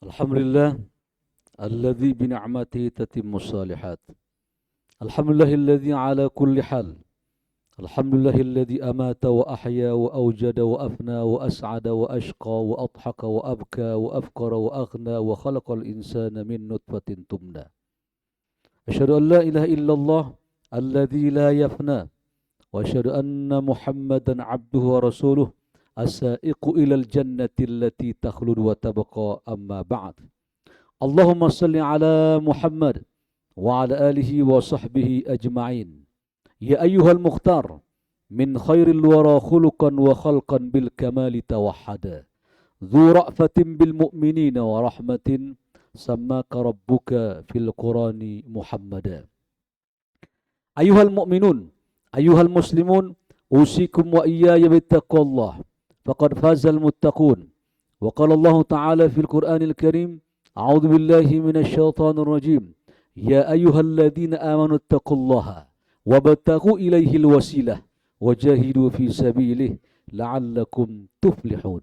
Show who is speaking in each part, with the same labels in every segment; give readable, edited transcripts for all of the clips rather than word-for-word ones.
Speaker 1: Alhamdulillah alladzi bi ni'matihi tatimmus shalihat. Alhamdulillahilladzi ala kulli hal. Alhamdulillahilladzi amata wa ahya wa awjada wa afna wa as'ada wa ashqa wa adhaka wa abka wa afqara wa aghna wa khalaqal insana min nutfatin tumna. Asyhadu an la ilaha illallah alladzi la yafna wa asyhadu anna Muhammadan abduhu wa rasuluh as-sa'iqu ilal jannati allati takhlud wa tabqa amma ba'd. Allahumma salli ala Muhammad wa ala alihi wa sahbihi ajma'in. Ya ayyuhal mukhtar min khairil wara khuluqan wa khalqan bil kamali tawahhada. Dhu ra'fatin bil mu'minina wa rahmatin sammaka rabbuka fil qurani Muhammada. Ayyuhal mu'minun, ayyuhal muslimun, usikum wa iyaya bittaqwallah. Faqad fazal muttaqun. Wa qala Allah Ta'ala fil Qur'anil Karim, a'udzu billahi minasy syaithanir rajim. Ya ayyuhalladzina amanu taqullaha wabtaghu ilaihil wasilah wajahidu fi sabilihi la'allakum tuflihun.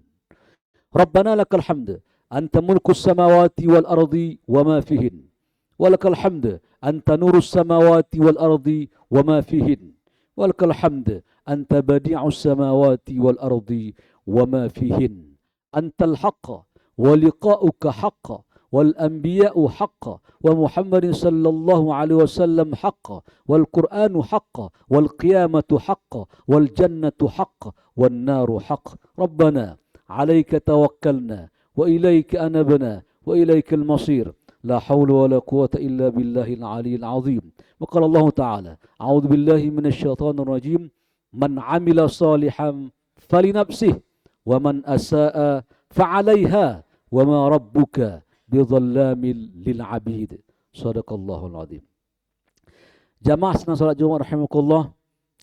Speaker 1: Rabbana lakal hamd anta mulkus samawati wal ardi wama fihin. Walakal hamd anta nurus samawati wal ardi wama fihin. Walakal hamd anta badi'us samawati wal ardi wama fihin. Antal haqqa wa liqa'uka haqqa wal anbiya'u haqqa wa Muhammadin sallallahu alaihi wasallam haqqa wal Qur'anu haqqa wal qiyamatu haqqa wal jannatu haqqa wan naru haqqa. Rabbana 'alaika tawakkalna wa ilaika anabna wa ilaikal masir. La haula wa la quwata illa billahil aliyyil azim. Wa qala Allah Ta'ala, a'udzu billahi minasy syaithanir rajim. Man 'amila salihan falinafsihi wa man asaa fa'alaiha wa ma rabbuka bidhallamil lil 'abid. Shadaqallahul azim. Jamaah senang salat Jumat rahimakumullah.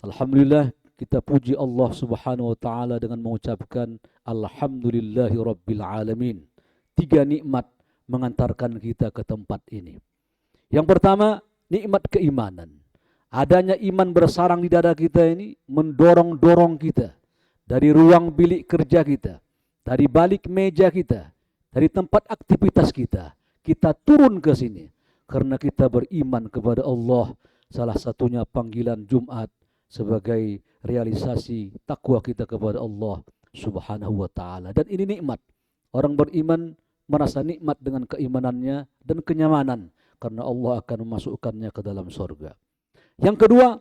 Speaker 1: Alhamdulillah kita puji Allah Subhanahu wa taala dengan mengucapkan alhamdulillahi rabbil alamin. Tiga nikmat mengantarkan kita ke tempat ini. Yang pertama, nikmat keimanan. Adanya iman bersarang di dada kita ini mendorong-dorong kita dari ruang bilik kerja kita, dari balik meja kita, dari tempat aktivitas kita. Kita turun ke sini karena kita beriman kepada Allah. Salah satunya panggilan Jumat sebagai realisasi takwa kita kepada Allah Subhanahu wa taala. Dan ini nikmat. Orang beriman merasa nikmat dengan keimanannya dan kenyamanan karena Allah akan memasukkannya ke dalam surga. Yang kedua,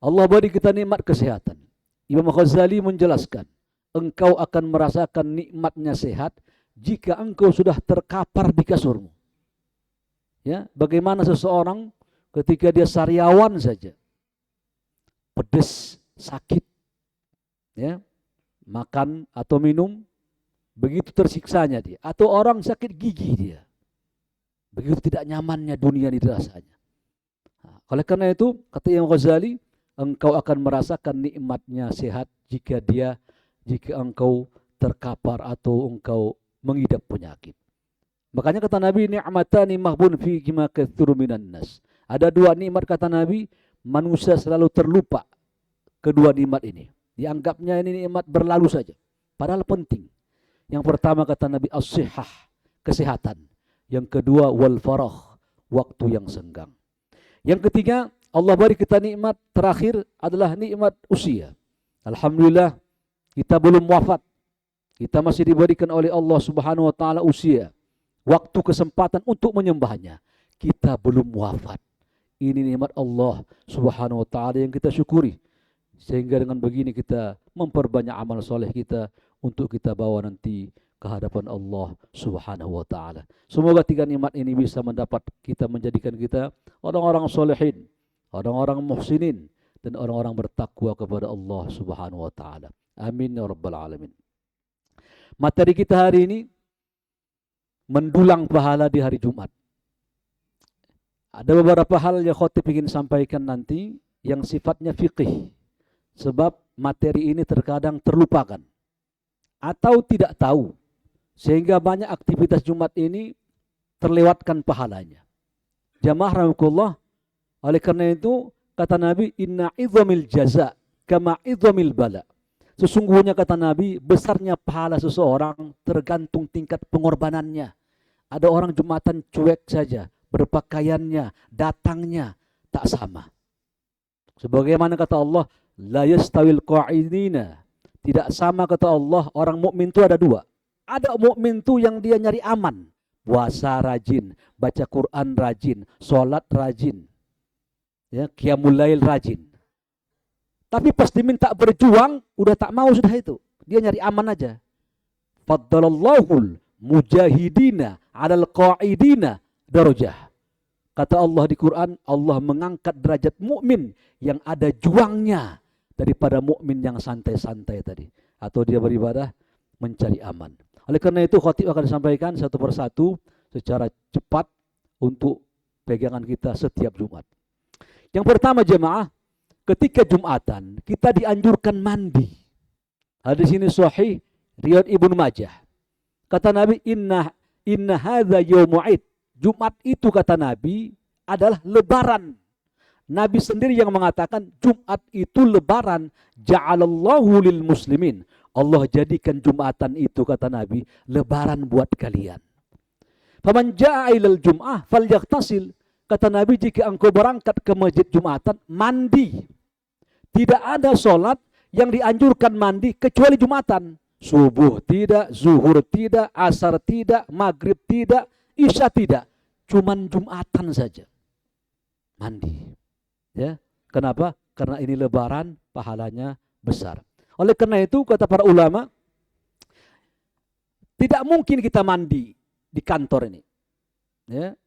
Speaker 1: Allah beri kita nikmat kesehatan. Imam Ghazali menjelaskan, engkau akan merasakan nikmatnya sehat jika engkau sudah terkapar di kasurmu. Ya, bagaimana seseorang ketika dia sariawan saja, pedes, sakit, ya, makan atau minum, begitu tersiksanya dia. Atau orang sakit gigi dia, begitu tidak nyamannya dunia dirasanya. Nah, oleh karena itu, kata Imam Ghazali, engkau akan merasakan nikmatnya sehat jika engkau terkapar atau engkau mengidap penyakit. Makanya kata Nabi, ni'matani mahbun fi ma katsuru minan nas. Ada dua nikmat kata Nabi, manusia selalu terlupa kedua nikmat ini. Dianggapnya ini nikmat berlalu saja, padahal penting. Yang pertama kata Nabi as-sihhah, kesehatan. Yang kedua wal faragh, waktu yang senggang. Yang ketiga, Allah beri kita nikmat terakhir adalah nikmat usia. Alhamdulillah kita belum wafat. Kita masih diberikan oleh Allah Subhanahu wa taala usia, waktu, kesempatan untuk menyembahnya. Kita belum wafat. Ini nikmat Allah Subhanahu wa taala yang kita syukuri. Sehingga dengan begini kita memperbanyak amal soleh kita untuk kita bawa nanti ke hadapan Allah Subhanahu wa taala. Semoga tiga nikmat ini bisa menjadikan kita orang-orang solehin, orang-orang muhsinin, dan orang-orang bertakwa kepada Allah Subhanahu wa taala. Amin ya rabbal alamin. Materi kita hari ini mendulang pahala di hari Jumat. Ada beberapa hal yang khotib ingin sampaikan nanti yang sifatnya fikih. Sebab materi ini terkadang terlupakan atau tidak tahu, sehingga banyak aktivitas Jumat ini terlewatkan pahalanya. Jamaah rahimakumullah, oleh karena itu kata Nabi, inna idhamil jaza kama idhamil bala. Sesungguhnya kata Nabi, besarnya pahala seseorang tergantung tingkat pengorbanannya. Ada orang Jumatan cuek saja, berpakaiannya, datangnya tak sama. Sebagaimana kata Allah, la yastawil qa'idina. Tidak sama kata Allah, orang mukmin itu ada dua. Ada mukmin itu yang dia nyari aman, puasa rajin, baca Quran rajin, sholat rajin, ya, qiyamul lail rajin. Tapi pas diminta berjuang, udah tak mau sudah itu. Dia nyari aman aja. Faddalallahu mujahidina 'alal qa'idina darajah. Kata Allah di Quran, Allah mengangkat derajat mukmin yang ada juangnya daripada mukmin yang santai-santai tadi, atau dia beribadah mencari aman. Oleh karena itu khatib akan disampaikan satu persatu secara cepat untuk pegangan kita setiap Jumat. Yang pertama jemaah, ketika Jumatan kita dianjurkan mandi. Hadis ini sahih riwayat Ibnu Majah. Kata Nabi, inna hadza yaumul id. Jumat itu kata Nabi adalah lebaran. Nabi sendiri yang mengatakan Jumat itu lebaran. Ja'alallahu lil muslimin. Allah jadikan Jumatan itu kata Nabi lebaran buat kalian. Faman ja'a ilal jum'ah falyaghtasil. Kata Nabi, jika engkau berangkat ke masjid Jumatan, mandi. Tidak ada sholat yang dianjurkan mandi kecuali Jumatan. Subuh tidak, zuhur tidak, asar tidak, maghrib tidak, isya tidak. Cuman Jumatan saja mandi. Ya, kenapa? Karena ini lebaran, pahalanya besar. Oleh karena itu kata para ulama, tidak mungkin kita mandi di kantor ini. Ya,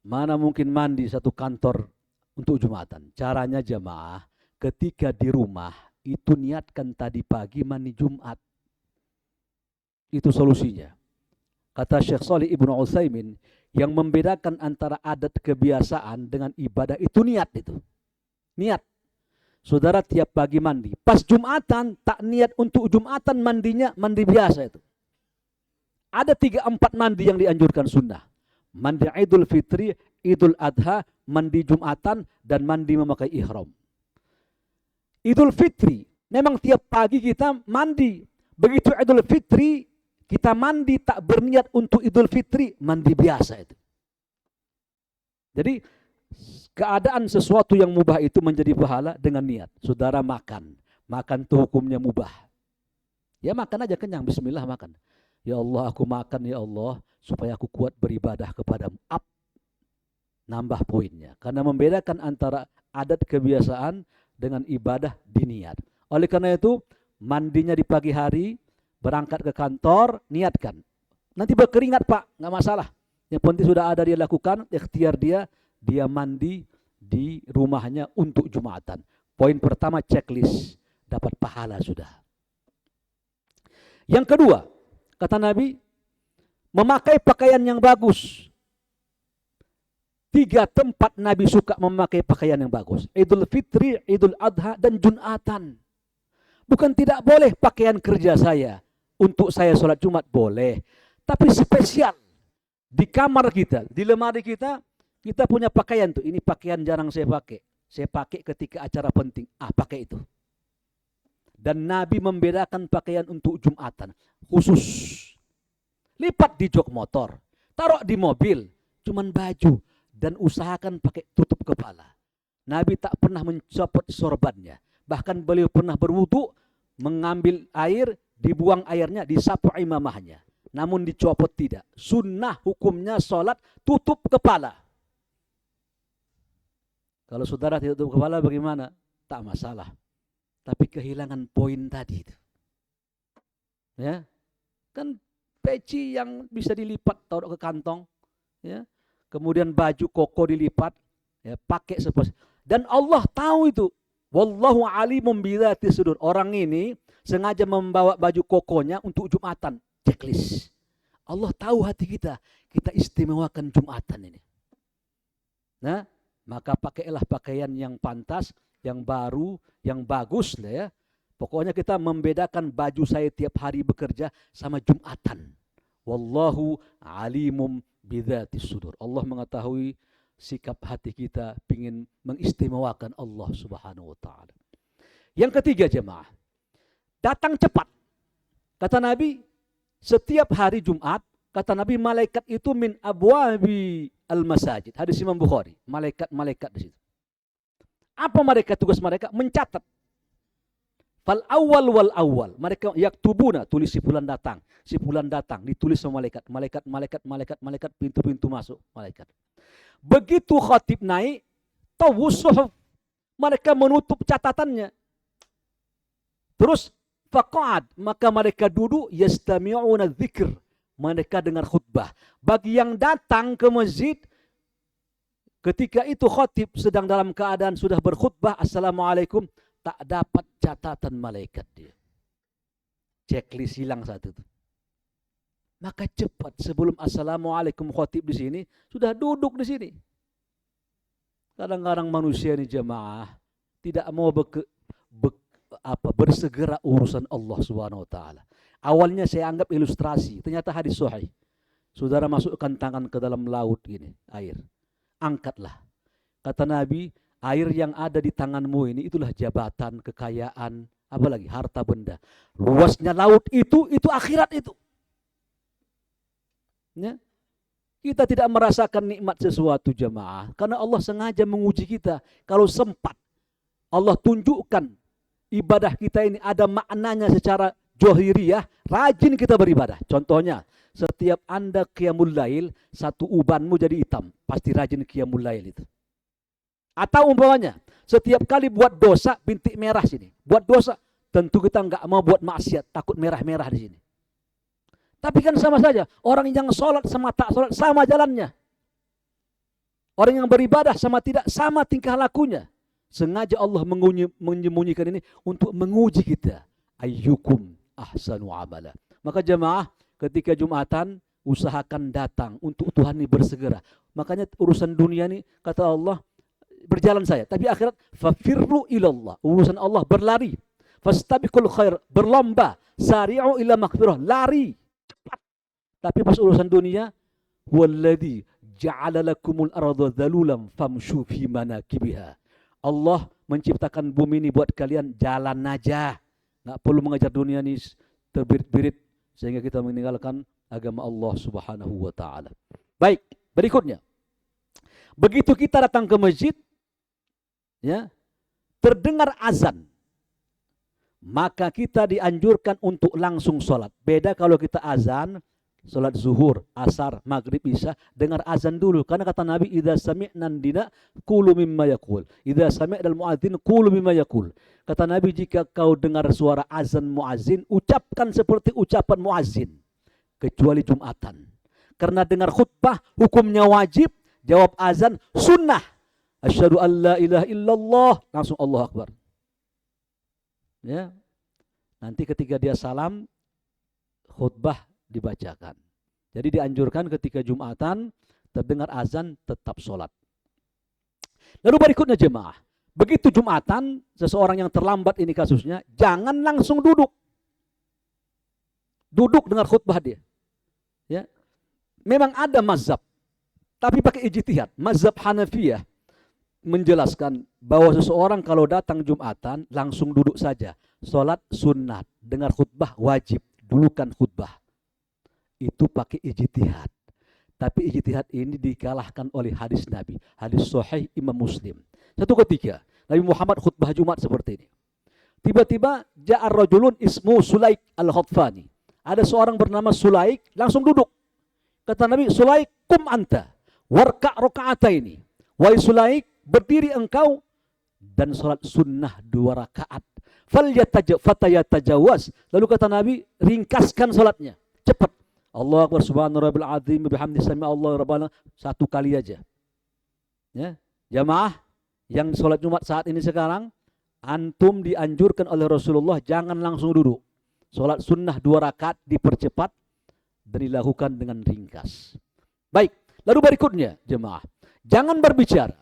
Speaker 1: mana mungkin mandi satu kantor untuk Jumatan? Caranya jemaah, ketika di rumah itu niatkan tadi pagi mandi Jumat. Itu solusinya. Kata Syekh Shalih Ibnu Utsaimin, yang membedakan antara adat kebiasaan dengan ibadah itu niat itu. Niat. Saudara tiap pagi mandi. Pas Jumatan tak niat untuk Jumatan, mandinya mandi biasa itu. Ada 3-4 mandi yang dianjurkan sunnah. Mandi Idul Fitri, Idul Adha, mandi Jumatan, dan mandi memakai ihram. Idul Fitri, memang tiap pagi kita mandi. Begitu Idul Fitri, kita mandi tak berniat untuk Idul Fitri, mandi biasa itu. Jadi keadaan sesuatu yang mubah itu menjadi pahala dengan niat. Saudara makan itu hukumnya mubah. Ya makan aja kenyang, bismillah makan. Ya Allah aku makan ya Allah supaya aku kuat beribadah kepadamu. Up. Nambah poinnya. Karena membedakan antara adat kebiasaan dengan ibadah di niat. Oleh karena itu mandinya di pagi hari, berangkat ke kantor, niatkan. Nanti berkeringat Pak, nggak masalah. Yang penting sudah ada dia lakukan, ikhtiar dia mandi di rumahnya untuk Jumatan. Poin pertama checklist, dapat pahala sudah. Yang kedua, kata Nabi, memakai pakaian yang bagus. 3 tempat Nabi suka memakai pakaian yang bagus. Idul Fitri, Idul Adha, dan Jumatan. Bukan tidak boleh pakaian kerja saya. Untuk saya sholat Jumat boleh. Tapi spesial. Di kamar kita, di lemari kita, kita punya pakaian tuh. Ini pakaian jarang saya pakai. Saya pakai ketika acara penting. Pakai itu. Dan Nabi membedakan pakaian untuk Jumatan. Khusus. Lipat di jok motor. Taruh di mobil. Cuman baju. Dan usahakan pakai tutup kepala. Nabi tak pernah mencopot sorbannya. Bahkan beliau pernah berwudu, mengambil air, dibuang airnya, disapu imamahnya. Namun dicopot tidak. Sunnah hukumnya sholat tutup kepala. Kalau saudara tidak tutup kepala bagaimana? Tak masalah. Tapi kehilangan poin tadi itu. Ya. Kan peci yang bisa dilipat taruh ke kantong, ya. Kemudian baju koko dilipat, ya, pakai seperti. Dan Allah tahu itu. Wallahu alimum bidzati sudur. Orang ini sengaja membawa baju kokonya untuk Jumatan. Checklist. Allah tahu hati kita. Kita istimewakan Jumatan ini. Nah, maka pakailah pakaian yang pantas, yang baru, yang bagus lah ya. Pokoknya kita membedakan baju saya tiap hari bekerja sama Jumatan. Wallahu alimum bidzati sudur. Allah mengetahui sikap hati kita ingin mengistimewakan Allah Subhanahu wa taala. Yang ketiga jemaah, datang cepat. Kata Nabi, setiap hari Jumat Kata Nabi, malaikat itu min abwabi al-masajid. Hadis Imam Bukhari. Malaikat di situ. Apa mereka, tugas mereka? Mencatat. Fal awal wal awal. Mereka yaktubuna, tulis si fulan datang. Si fulan datang, ditulis sama malaikat. Malaikat, pintu-pintu masuk. Malaikat. Begitu khatib naik, tawussuhuf. Mereka menutup catatannya. Terus, faqad. Maka mereka duduk, yastami'una dzikr. Mereka dengar khutbah. Bagi yang datang ke masjid, ketika itu khatib sedang dalam keadaan sudah berkhutbah, Assalamualaikum, tak dapat catatan malaikat dia. Checklist hilang satu itu. Maka cepat sebelum Assalamualaikum khatib di sini, sudah duduk di sini. Kadang-kadang manusia ini jemaah tidak mau bersegera urusan Allah Subhanahu wa taala. Awalnya saya anggap ilustrasi, ternyata hadis sahih. Saudara masukkan tangan ke dalam laut gini, air. Angkatlah. Kata Nabi, air yang ada di tanganmu ini itulah jabatan, kekayaan, apalagi harta benda. Luasnya laut itu akhirat itu. Ya. Kita tidak merasakan nikmat sesuatu jemaah, karena Allah sengaja menguji kita. Kalau sempat Allah tunjukkan ibadah kita ini ada maknanya secara johiriyah, rajin kita beribadah. Contohnya, setiap Anda qiyamul lail, satu ubanmu jadi hitam. Pasti rajin qiyamul lail itu. Atau umpamanya, setiap kali buat dosa, bintik merah sini. Buat dosa, tentu kita nggak mau buat maksiat, takut merah-merah di sini. Tapi kan sama saja, orang yang sholat sama tak sholat, sama jalannya. Orang yang beribadah sama tidak, sama tingkah lakunya. Sengaja Allah menyembunyikan ini untuk menguji kita. Ayyukum ahsanu amala. Maka jemaah ketika Jumatan usahakan datang untuk Tuhan ini bersegera. Makanya urusan dunia ini kata Allah berjalan saya, tapi akhirat fafirru ilallah. Urusan Allah berlari. Fastabiqul khair, berlomba. Sari'u ila maghfirah, lari cepat. Tapi pas urusan dunia, walladzi ja'ala lakumul arda dhalulan famshu fi manakibiha. Allah menciptakan bumi ini buat kalian jalan aja. Nggak perlu mengejar dunia ini terbirit-birit sehingga kita meninggalkan agama Allah Subhanahu wa taala. Baik, berikutnya. Begitu kita datang ke masjid, ya, terdengar azan. Maka kita dianjurkan untuk langsung sholat. Beda kalau kita azan, sholat zuhur, asar, maghrib, isya, dengar azan dulu. Karena kata Nabi, idza sami'nan dina qulu mimma yaqul. Idza sami'nal muadzin qulu mimma yaqul. Kata Nabi, jika kau dengar suara azan muazzin, ucapkan seperti ucapan muazzin. Kecuali Jumatan. Karena dengar khutbah, hukumnya wajib. Jawab azan, sunnah. Asyhadu an la ilaha illallah. Langsung Allah Akbar. Ya. Nanti ketika dia salam, khutbah dibacakan. Jadi dianjurkan ketika Jumatan, terdengar azan, tetap sholat. Lalu berikutnya jemaah. Begitu Jumatan, seseorang yang terlambat ini kasusnya, jangan langsung duduk. Duduk dengar khutbah dia. Ya. Memang ada mazhab, tapi pakai ijtihad. Mazhab Hanafiyah menjelaskan bahwa seseorang kalau datang Jumatan, langsung duduk saja. Sholat sunnat, dengar khutbah wajib, dulukan khutbah. Itu pakai ijtihad. Tapi ijtihad ini dikalahkan oleh hadis Nabi. Hadis sahih Imam Muslim. Satu ketika, Nabi Muhammad khutbah Jumat seperti ini. Tiba-tiba, ja'ar rajulun ismu Sulaik al-Khatfani. Ada seorang bernama Sulaik, langsung duduk. Kata Nabi, Sulaik, kum anta, warka' roka'ataini. Wahai Sulaik, berdiri engkau, dan sholat sunnah 2 rakaat. Fatayatajawaz. Lalu kata Nabi, ringkaskan sholatnya. Cepat. Allah Akbar subhanahu rabbil azim bihamdi sami Allah rabbana. 1 kali aja. Ya. Jamaah yang sholat Jumat saat ini sekarang, antum dianjurkan oleh Rasulullah jangan langsung duduk. Sholat sunnah 2 rakaat dipercepat dan dilakukan dengan ringkas. Baik, lalu berikutnya jemaah, jangan berbicara.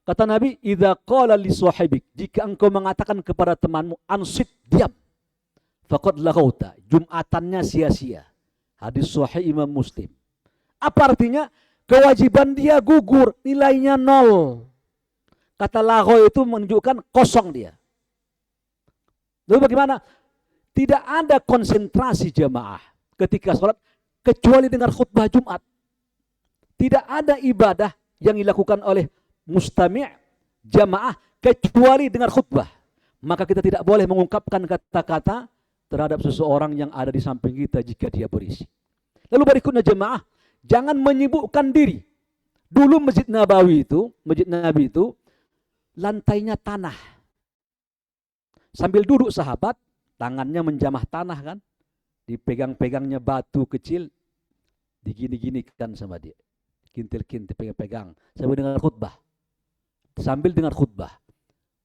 Speaker 1: Kata Nabi, idza qala li sahibik, jika engkau mengatakan kepada temanmu, ansit, diam, faqad laghauta, Jumatannya sia-sia. Hadis sahih Imam Muslim. Apa artinya? Kewajiban dia gugur, nilainya 0. Kata lagho itu menunjukkan kosong dia. Lalu bagaimana? Tidak ada konsentrasi jemaah ketika sholat. kecuali dengan khutbah Jumat. Tidak ada ibadah yang dilakukan oleh mustami' jamaah kecuali dengan khutbah. Maka kita tidak boleh mengungkapkan kata-kata terhadap seseorang yang ada di samping kita jika dia berisik. Lalu berikutnya jemaah, jangan menyibukkan diri. Dulu Masjid Nabi itu lantainya tanah. Sambil duduk sahabat, tangannya menjamah tanah kan, dipegang-pegangnya batu kecil, digini-ginikan sama dia. Kintil-kintil pegang-pegang sambil dengar khutbah.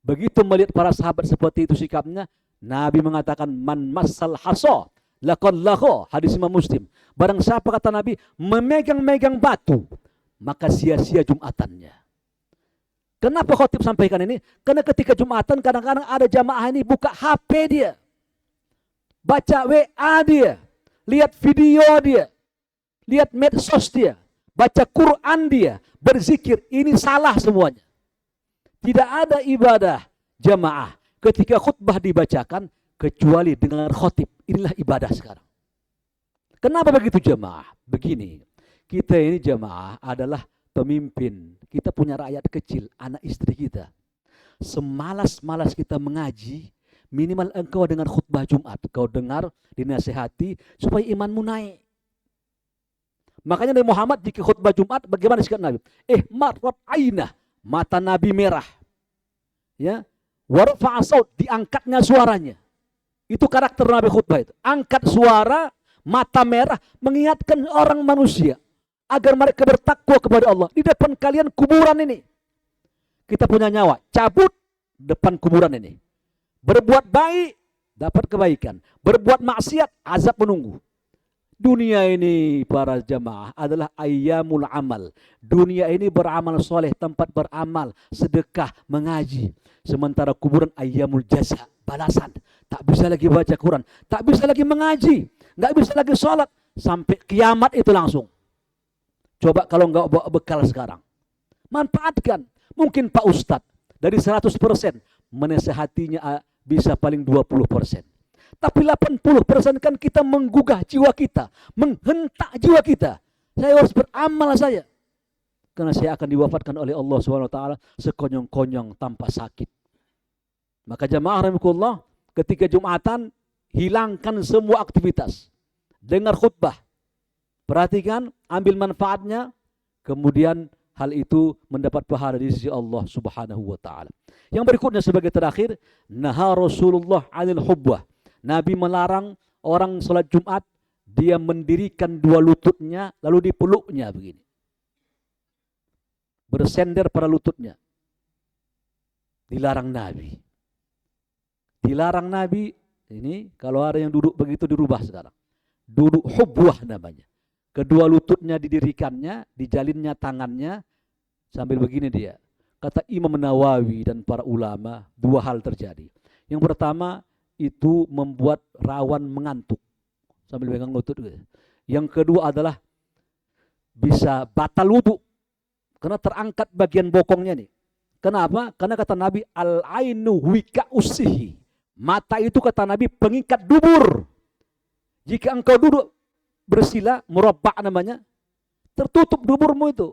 Speaker 1: Begitu melihat para sahabat seperti itu sikapnya, Nabi mengatakan man massal hasa laqad lahu, hadis Imam Muslim. Barang siapa kata Nabi memegang-megang batu, maka sia-sia Jumatannya. Kenapa khotib sampaikan ini? Karena ketika Jumatan kadang-kadang ada jamaah ini buka HP dia, baca WA dia, lihat video dia, lihat medsos dia, baca Quran dia, berzikir. Ini salah semuanya. Tidak ada ibadah jamaah ketika khutbah dibacakan kecuali dengan khotib. Inilah ibadah sekarang. Kenapa begitu jamaah? Begini, kita ini jamaah adalah pemimpin. Kita punya rakyat kecil, anak istri kita. Semalas-malas kita mengaji, minimal engkau dengar khutbah Jumat. Kau dengar, dinasihati supaya imanmu naik. Makanya Nabi Muhammad jika khutbah Jumat, bagaimana sikap Nabi? Marrat ainah, mata Nabi merah. Ya, warfa'a saut, diangkatnya suaranya. Itu karakter Nabi khutbah itu. Angkat suara, mata merah, mengingatkan orang manusia agar mereka bertakwa kepada Allah. Di depan kalian kuburan ini. Kita punya nyawa, cabut depan kuburan ini. Berbuat baik, dapat kebaikan. Berbuat maksiat, azab menunggu. Dunia ini para jamaah adalah ayyamul amal. Dunia ini beramal soleh, tempat beramal, sedekah, mengaji. Sementara kuburan ayyamul jaza, balasan. Tak bisa lagi baca Quran, tak bisa lagi mengaji, nggak bisa lagi sholat. Sampai kiamat itu langsung. Coba kalau nggak bawa bekal sekarang. Manfaatkan. Mungkin Pak Ustadz dari 100% menasehatinya bisa paling 20%. Tapi 80% kan kita menggugah jiwa kita, menghentak jiwa kita. Saya harus beramal saya. Karena saya akan diwafatkan oleh Allah SWT sekonyong-konyong tanpa sakit. Maka jamaah rahimakumullah, ketika Jumatan, hilangkan semua aktivitas. Dengar khutbah. Perhatikan, ambil manfaatnya, kemudian hal itu mendapat pahala di sisi Allah Subhanahu wa taala. Yang berikutnya sebagai terakhir, naha Rasulullah 'anil hubbah. Nabi melarang orang salat Jumat dia mendirikan dua lututnya lalu dipeluknya begini. Bersender pada lututnya. Dilarang Nabi. Dilarang Nabi, ini kalau ada yang duduk begitu dirubah sekarang. Duduk hubbah namanya. Kedua lututnya didirikannya, dijalinnya tangannya sambil begini dia. Kata Imam Nawawi dan para ulama, dua hal terjadi. Yang pertama, itu membuat rawan mengantuk sambil pegang lutut. Yang kedua adalah bisa batal wudu karena terangkat bagian bokongnya nih. Kenapa? Karena kata Nabi al-ainu wika usihi. Mata itu kata Nabi pengikat dubur. Jika engkau duduk bersila, murabba' namanya, tertutup duburmu itu.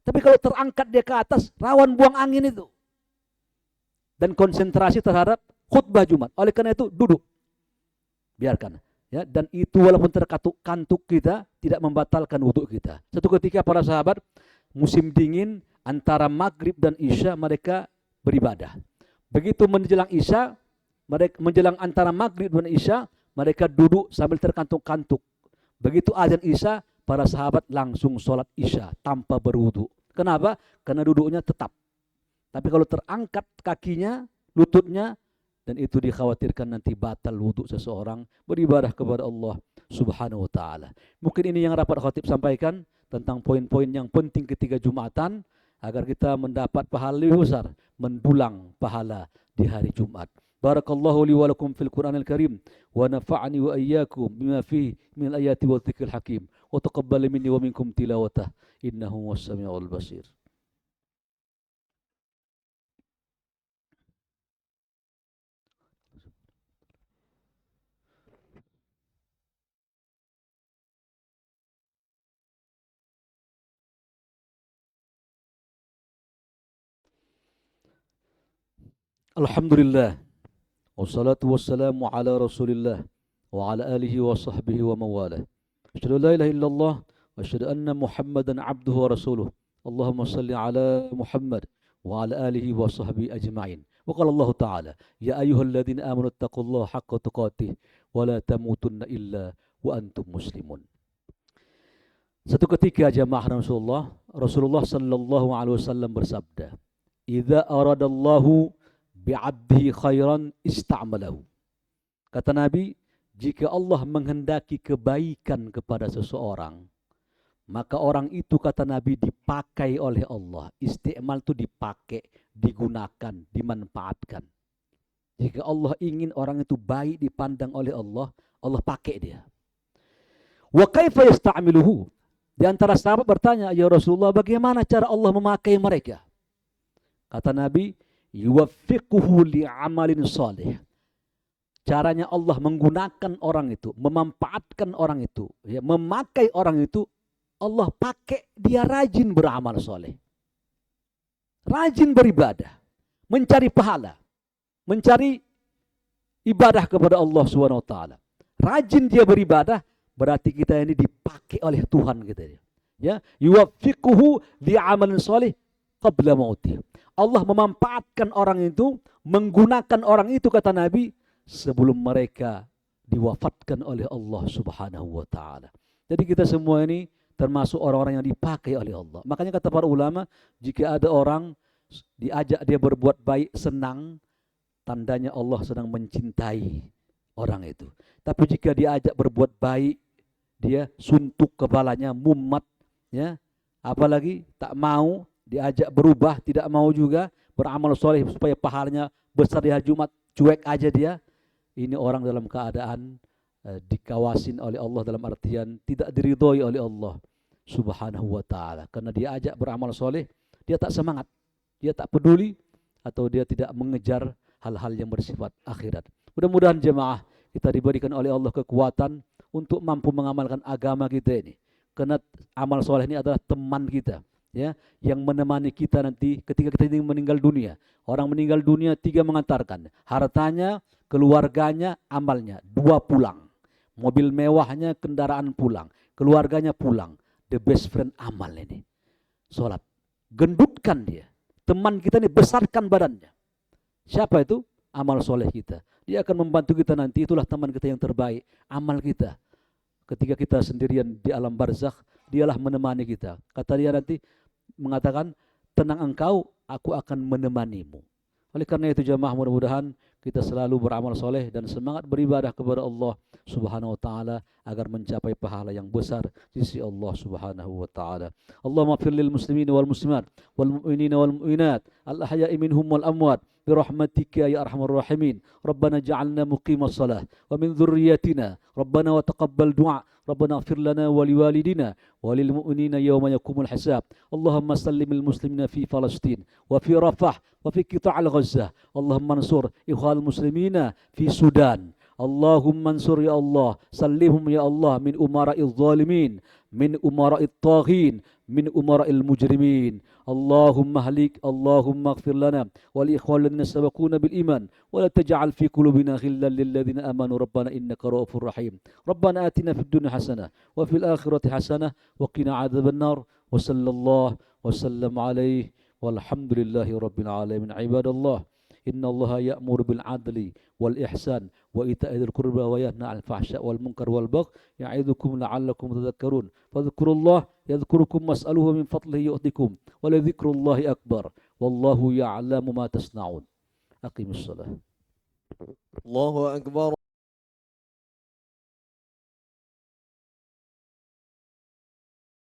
Speaker 1: Tapi kalau terangkat dia ke atas, rawan buang angin itu. Dan konsentrasi terhadap khutbah Jumat. Oleh karena itu duduk. Biarkan. Ya, dan itu walaupun terkantuk kita, tidak membatalkan wudhu kita. Satu ketika para sahabat, musim dingin, antara maghrib dan isya mereka beribadah. Begitu menjelang isya, menjelang antara maghrib dan isya, mereka duduk sambil terkantuk-kantuk. Begitu azan isya, para sahabat langsung sholat isya tanpa berwudhu. Kenapa? Karena duduknya tetap. Tapi kalau terangkat kakinya, lututnya, dan itu dikhawatirkan nanti batal wudhu seseorang beribadah kepada Allah Subhanahu wa taala. Mungkin ini yang rapat khatib sampaikan tentang poin-poin yang penting ketika Jumatan agar kita mendapat pahala lebih besar, mendulang pahala di hari Jumat. Barakallahu li wa lakum fil Qur'anil Karim wa nafa'ani wa iyyakum bima fihi min ayati wa dzikril hakim wa taqabbal minni wa minkum tilawatah innahu was-sami'ul basir. Alhamdulillah. Wassalatu wassalamu ala Rasulillah wa ala alihi wa sahbihi wa mawalah. Asyhadu an la ilaha illallah wa asyhadu anna Muhammadan abduhu wa rasuluh. Allahumma salli ala Muhammad wa ala alihi wa sahbihi ajma'in. Wa qala Allah Ta'ala, ya ayyuhalladzina amanu taqullaha haqqa tuqatih wa la tamutunna illa wa antum muslimun. Satu ketika jamaah Rasulullah sallallahu alaihi wasallam bersabda, "Idza aradallahu bi'abdihi khairan ista'malahu." Kata Nabi, jika Allah menghendaki kebaikan kepada seseorang, maka orang itu, kata Nabi, dipakai oleh Allah. Isti'mal itu dipakai, digunakan, dimanfaatkan. Jika Allah ingin orang itu baik dipandang oleh Allah, Allah pakai dia. Wa kaifa yasta'miluhu? Di antara sahabat bertanya, ya Rasulullah, bagaimana cara Allah memakai mereka? Kata Nabi, yuwaffiquhu li'amalin salih. Caranya Allah menggunakan orang itu, memanfaatkan orang itu, ya, memakai orang itu, Allah pakai dia rajin beramal soleh. Rajin beribadah, mencari pahala, mencari ibadah kepada Allah SWT. Rajin dia beribadah, berarti kita ini dipakai oleh Tuhan kita. Ya, yuwaffiquhu li'amalin soleh qabla mautih. Allah memanfaatkan orang itu, menggunakan orang itu, kata Nabi, sebelum mereka diwafatkan oleh Allah Subhanahu wa taala. Jadi kita semua ini termasuk orang-orang yang dipakai oleh Allah. Makanya kata para ulama, jika ada orang diajak dia berbuat baik senang, tandanya Allah sedang mencintai orang itu. Tapi jika diajak berbuat baik, dia suntuk kepalanya, mumet, ya, apalagi tak mau, diajak berubah, tidak mau juga beramal soleh supaya pahalanya besar di hari Jumat, cuek aja dia. Ini orang dalam keadaan dikawasin oleh Allah, dalam artian tidak diridhoi oleh Allah Subhanahu wa taala. Karena dia ajak beramal soleh, dia tak semangat, dia tak peduli, atau dia tidak mengejar hal-hal yang bersifat akhirat. Mudah-mudahan jemaah kita diberikan oleh Allah kekuatan untuk mampu mengamalkan agama kita ini. Karena amal soleh ini adalah teman kita, ya, yang menemani kita nanti ketika kita ingin meninggal dunia. Orang meninggal dunia 3 mengantarkan, hartanya, keluarganya, amalnya. 2 pulang, mobil mewahnya, kendaraan pulang, keluarganya pulang. The best friend amal ini, sholat. Gendutkan dia, teman kita ini, besarkan badannya. Siapa itu? Amal soleh kita. Dia akan membantu kita nanti, itulah teman kita yang terbaik, amal kita. Ketika kita sendirian di alam barzakh, dialah menemani kita. Kata dia nanti, mengatakan, tenang engkau, aku akan menemanimu. Oleh karena itu jamaah, mudah-mudahan kita selalu beramal soleh dan semangat beribadah kepada Allah Subhanahu wa taala agar mencapai pahala yang besar di sisi Allah Subhanahu wa taala. Allahumma ighfir lil muslimin wal muslimat wal mu'minina wal mu'minat al ahya'i minhum wal amwat برحمتك يا أرحم الراحمين. ربنا جعلنا مقيم الصلاة ومن ذريتنا ربنا وتقبل دعاء. ربنا اغفر لنا ولوالدنا وللمؤمنين يوم يقوم الحساب. اللهم سلم المسلمين في فلسطين وفي رفح وفي قطاع غزة. اللهم انصر إخوان المسلمين في السودان. اللهم انصر يا الله، سلمهم يا الله من أمراء الظالمين، من أمراء الطاغين، من أمراء المجرمين. اللهم اهلك، اللهم اغفر لنا والإخوان الذين سبقونا بالإيمان ولا تجعل في قلوبنا غلا للذين آمنوا ربنا إنك رؤوف رحيم. ربنا آتنا في الدنيا حسنة وفي الآخرة حسنة وقنا عذاب النار. وصلى الله وسلم عليه والحمد لله رب العالمين. عباد الله، إن الله يأمر بالعدل والإحسان وإيتاء ذي القربى وينهى عن الفحشاء والمنكر والبغي يعظكم لعلكم تذكرون. فاذكروا الله يذكركم واسألوه من فضله يؤتكم ولذكر الله أكبر والله يعلم ما تصنعون. أقيموا الصلاة.
Speaker 2: الله أكبر.